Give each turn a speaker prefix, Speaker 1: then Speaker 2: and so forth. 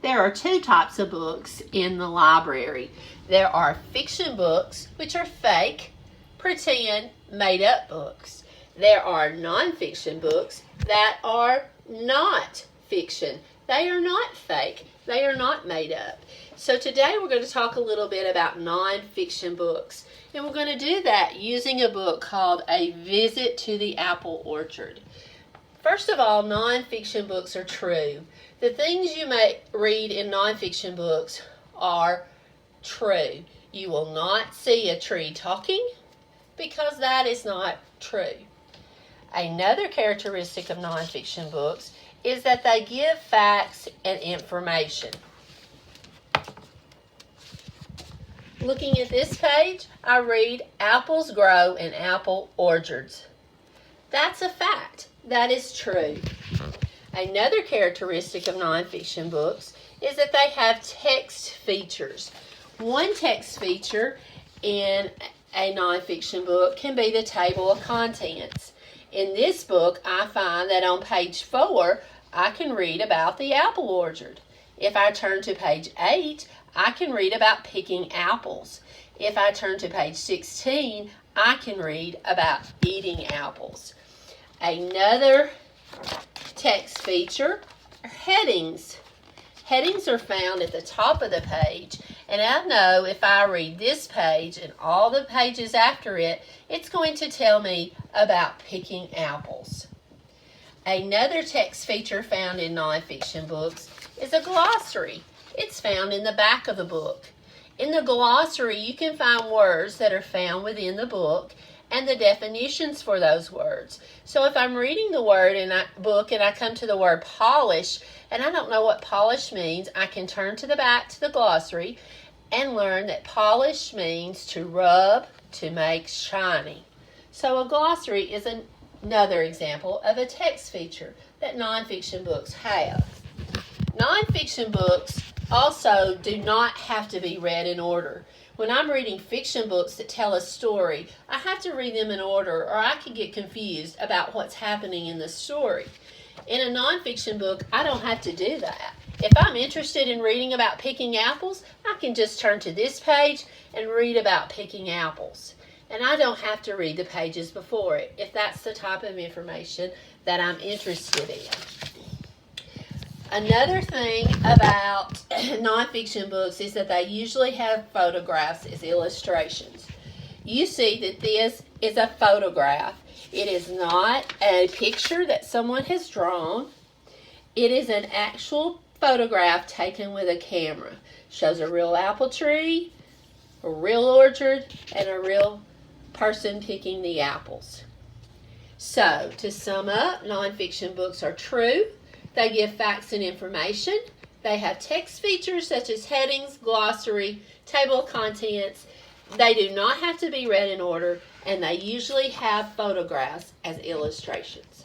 Speaker 1: There are two types of books in the library. There are fiction books, which are fake, pretend, made-up books. There are nonfiction books that are not fiction. They are not fake. They are not made up. So today we're going to talk a little bit about nonfiction books. And we're going to do that using a book called A Visit to the Apple Orchard. First of all, nonfiction books are true. The things you may read in nonfiction books are true. You will not see a tree talking because that is not true. Another characteristic of nonfiction books is that they give facts and information. Looking at this page, I read, apples grow in apple orchards. That's a fact. That is true. Another characteristic of nonfiction books is that they have text features. One text feature in a nonfiction book can be the table of contents. In this book, I find that on page 4, I can read about the apple orchard. If I turn to page 8, I can read about picking apples. If I turn to page 16, I can read about eating apples. Another text feature are headings. Headings are found at the top of the page, and I know if I read this page and all the pages after it, it's going to tell me about picking apples. Another text feature found in nonfiction books is a glossary. It's found in the back of the book. In the glossary, you can find words that are found within the book and the definitions for those words. So if I'm reading the word in a book and I come to the word polish and I don't know what polish means, I can turn to the back to the glossary and learn that polish means to rub, to make shiny. So a glossary is another example of a text feature that nonfiction books have. Nonfiction books also do not have to be read in order. When I'm reading fiction books that tell a story, I have to read them in order or I can get confused about what's happening in the story. In a nonfiction book, I don't have to do that. If I'm interested in reading about picking apples, I can just turn to this page and read about picking apples. And I don't have to read the pages before it if that's the type of information that I'm interested in. Another thing about nonfiction books is that they usually have photographs as illustrations. You see that this is a photograph. It is not a picture that someone has drawn. It is an actual photograph taken with a camera. Shows a real apple tree, a real orchard, and a real person picking the apples. So, to sum up, nonfiction books are true. They give facts and information. They have text features such as headings, glossary, table of contents. They do not have to be read in order, and they usually have photographs as illustrations.